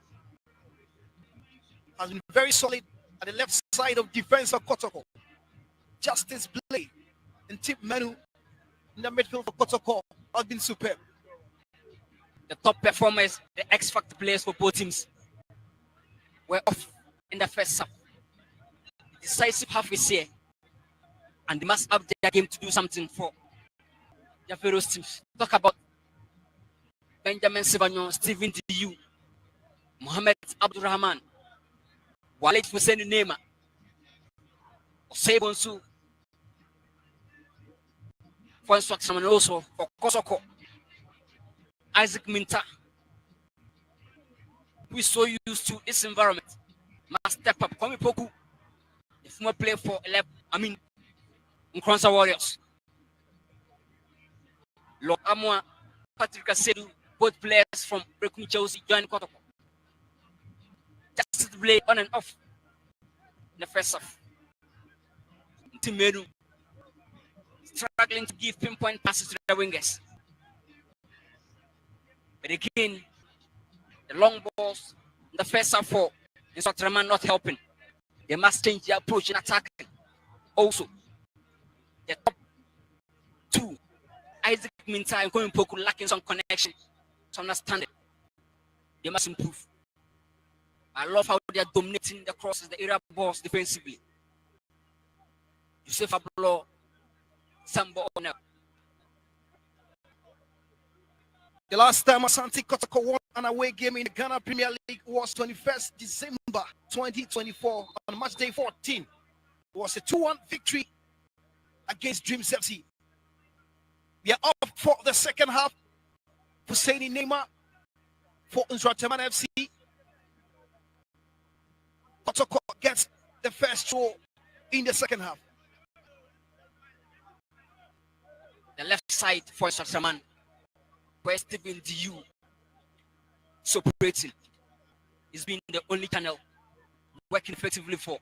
has been very solid at the left side of defense of Kotoko. Justice Blade and Tip Menu in the midfield for Kotoko has been superb. The top performers, the X-factor players for both teams, were off in the first half. Decisive half is here, and they must up their game to do something for their various teams. Talk about Benjamin Sevanyon, Stephen Diu, Mohamed Abdurrahman, Walid Hussein Nema, Osei Bonsu, for Nsoatreman, and also for Kotoko, Isaac Minta, who is so used to this environment, must step up. Kwame Poku, the former player for Nkransa Warriors. Lord Amwa, Patrick Asedu, both players from Brekuni Chelsea, joined Kotoko. Just to play on and off in the first half. Timeru struggling to give pinpoint passes to the wingers. But again, the long balls in the first half for Nsoatreman not helping. They must change their approach in attacking. Also, the top two, Isaac Minta and Kwame Poku, lacking some connection to understand it. They must improve. I love how they are dominating the crosses, the area balls defensively. Yusuf Ablo, Sambo Ona. The last time Asante Kotoko won an away game in the Ghana Premier League was 21st December 2024 on match day 14. It was a 2-1 victory against Dreams FC. We are up for the second half. Husseini Neymar for Nsoatreman FC. Kotoko gets the first throw in the second half. The left side for Nsoatreman, where Stephen Diu is operating. He's been the only channel working effectively for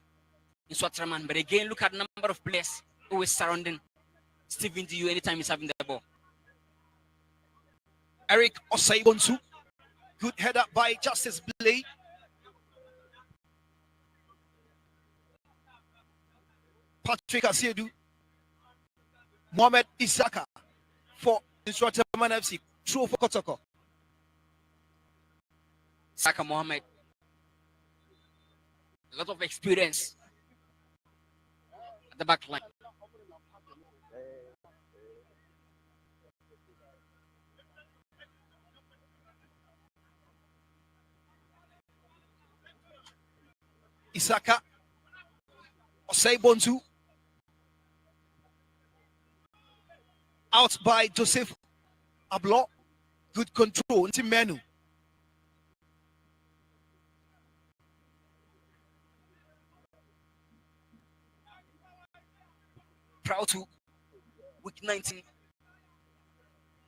Nsoatreman. But again, look at the number of players always surrounding Stephen Diu anytime he's having the ball. Eric Osaibonsu, good header by Justice Blade. Patrick Asiedu, Mohamed Isaka for Nsoatreman FC, throw for Kotoko. Saka Mohamed, a lot of experience at the back line. Isaka, Osaibonsu, out by Joseph Ablo, good control into Menu. Proud to week 19,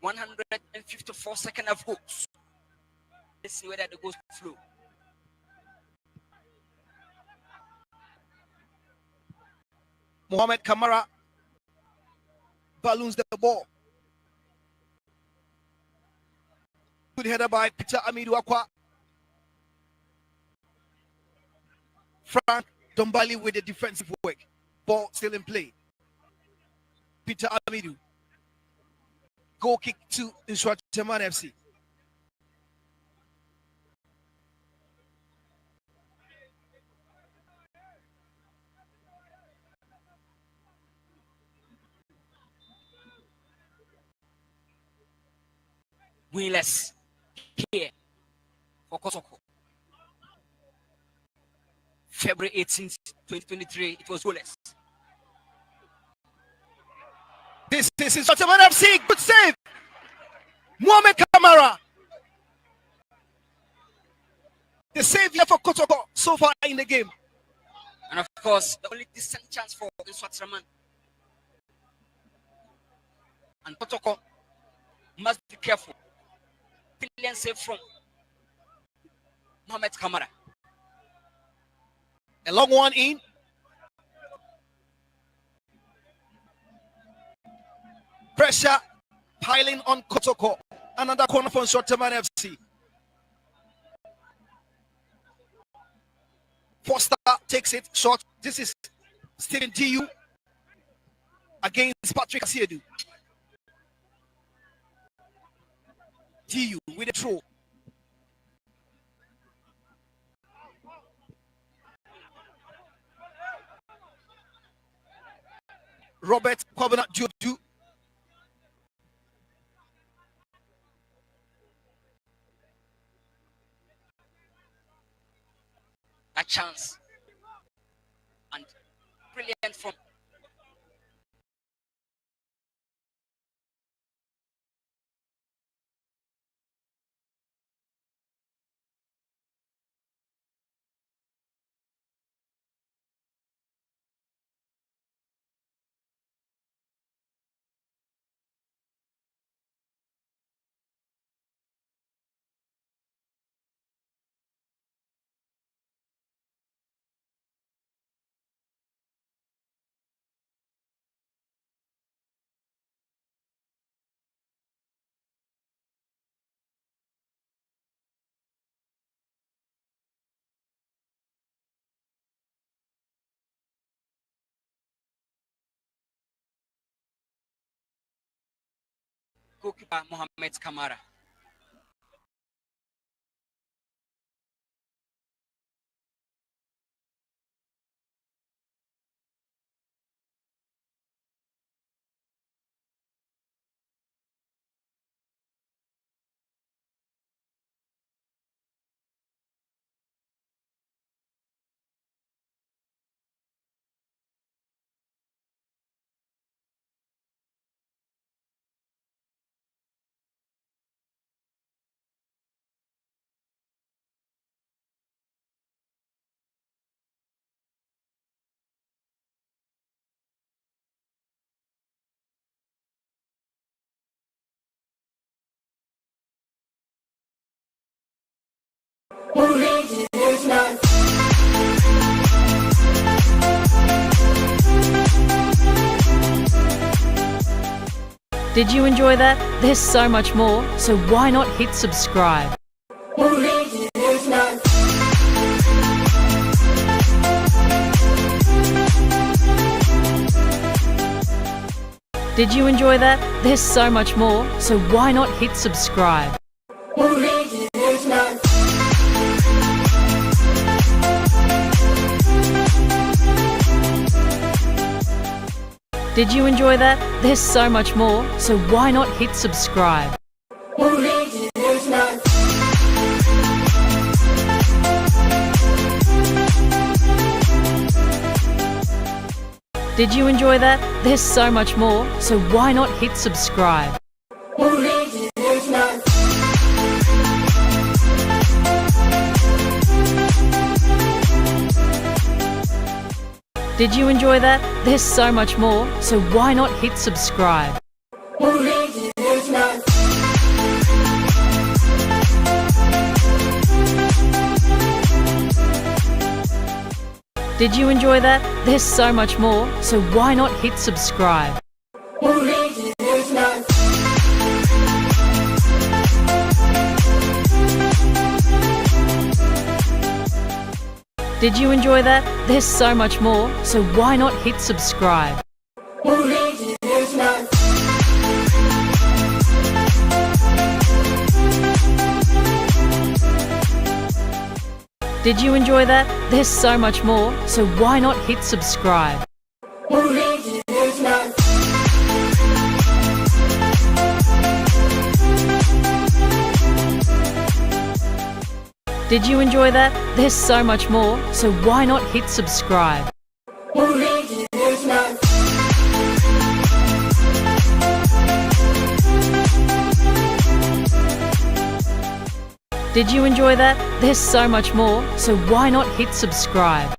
154 second half goals. Let's see whether the goals flow. Mohamed Kamara balloons the ball. Good header by Peter Amidu Akwa. Frank Dombali with the defensive work. Ball still in play. Peter Amidu. Goal kick to Nsoatreman FC. Winless here for Kotoko. February 18th, 2023, it was goalless. This is Nsoatreman FC. Good save. Mohamed Kamara. The savior for Kotoko so far in the game. And of course, the only decent chance for Nsoatreman. And Kotoko must be careful. Brilliant save from Mohamed Kamara. A long one in. Pressure piling on Kotoko. Another corner for Nsoatreman FC. Foster takes it short. This is Stephen Diu against Patrick Asiedu. Diu with a throw. Robert Covenant Jodu. A chance. And brilliant from goalkeeper Mohamed Kamara. Did you enjoy that? There's so much more, so why not hit subscribe? Did you enjoy that? There's so much more, so why not hit subscribe? Did you enjoy that? There's so much more, so why not hit subscribe? Did you enjoy that? There's so much more, so why not hit subscribe? Did you enjoy that? There's so much more, so why not hit subscribe? Did you enjoy that? There's so much more, so why not hit subscribe? Did you enjoy that? There's so much more, so why not hit subscribe? Did you enjoy that? There's so much more, so why not hit subscribe? Did you enjoy that? There's so much more, so why not hit subscribe? Did you enjoy that? There's so much more, so why not hit subscribe?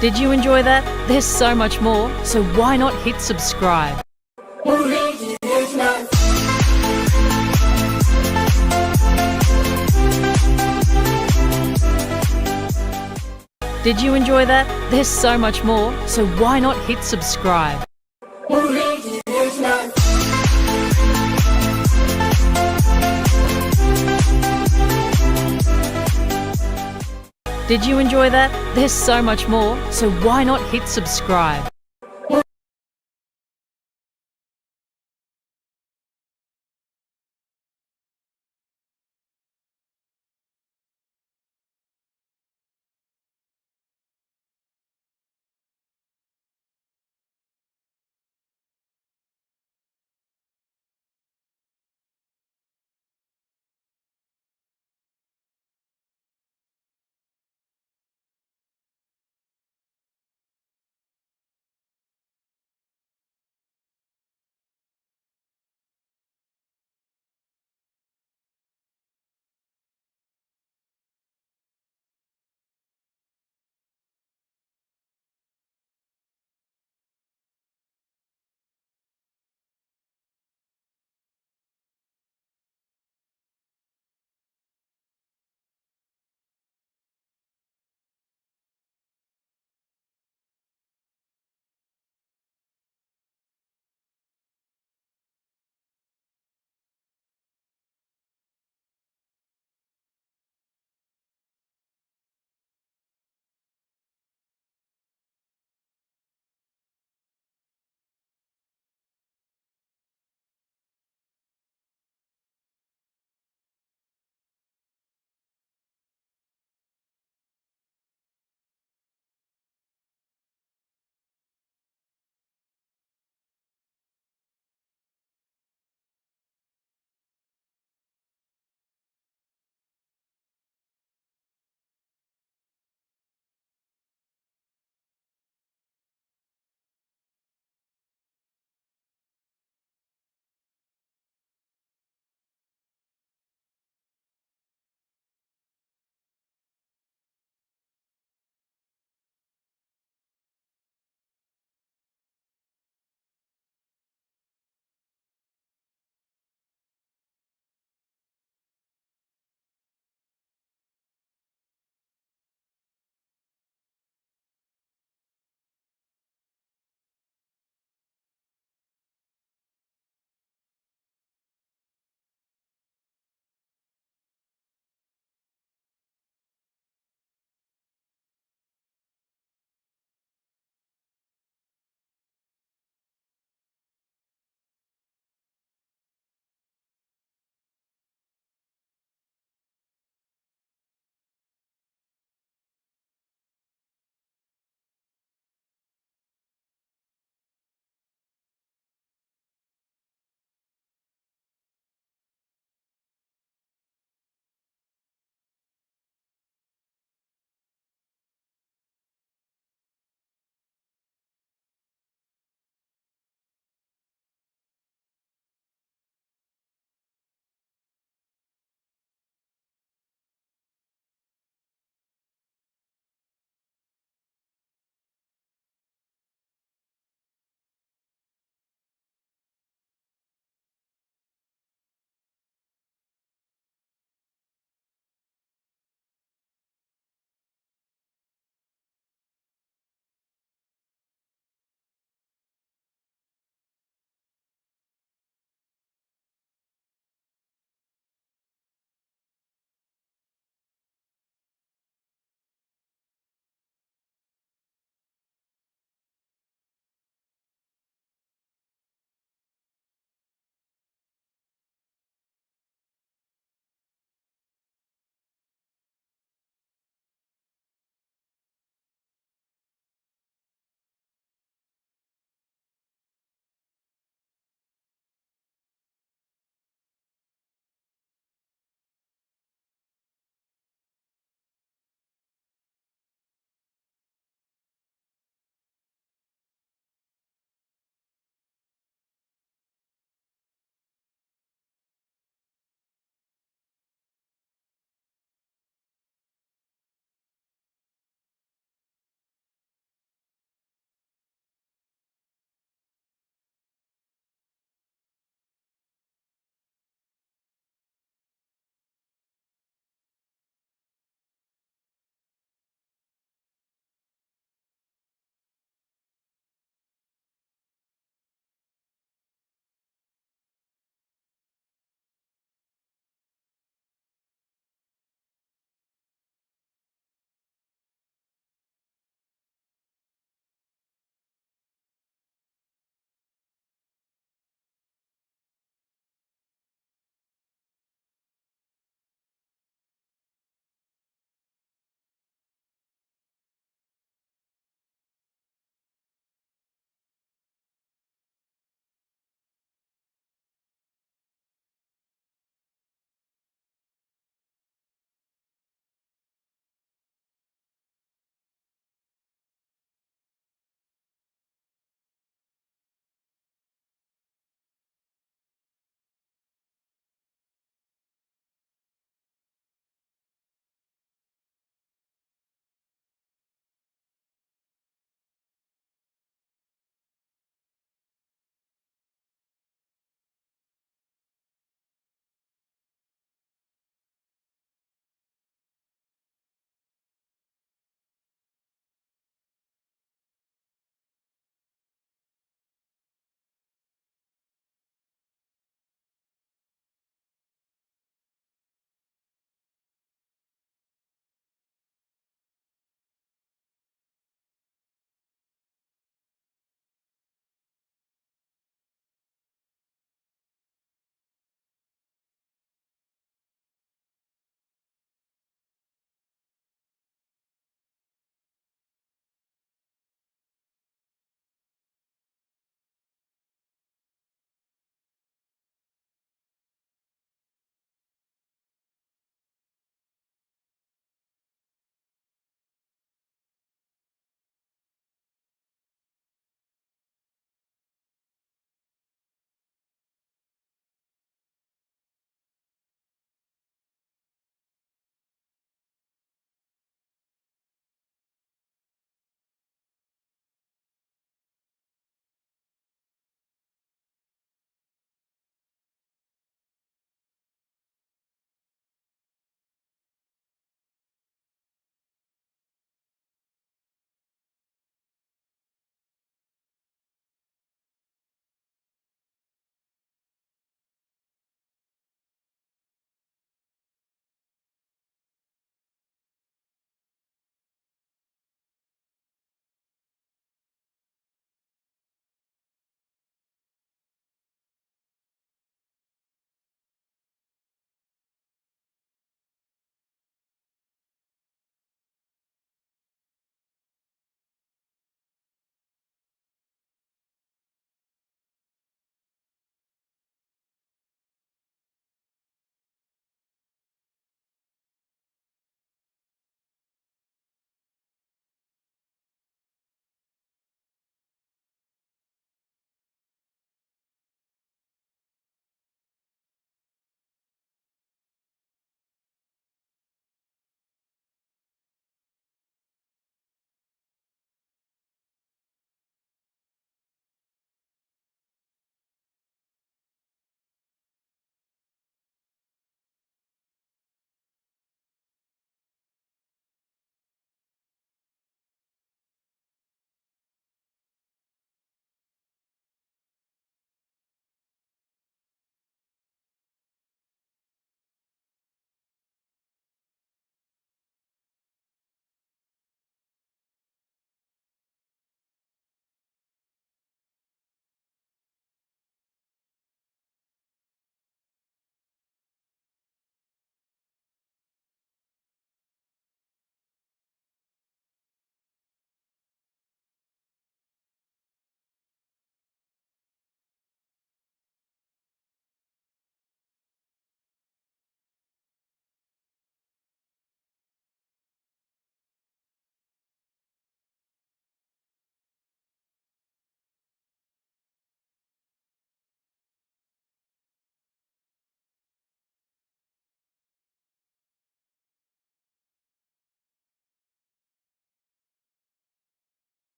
Did you enjoy that? There's so much more, so why not hit subscribe? Did you enjoy that? There's so much more, so why not hit subscribe? Did you enjoy that? There's so much more, so why not hit subscribe?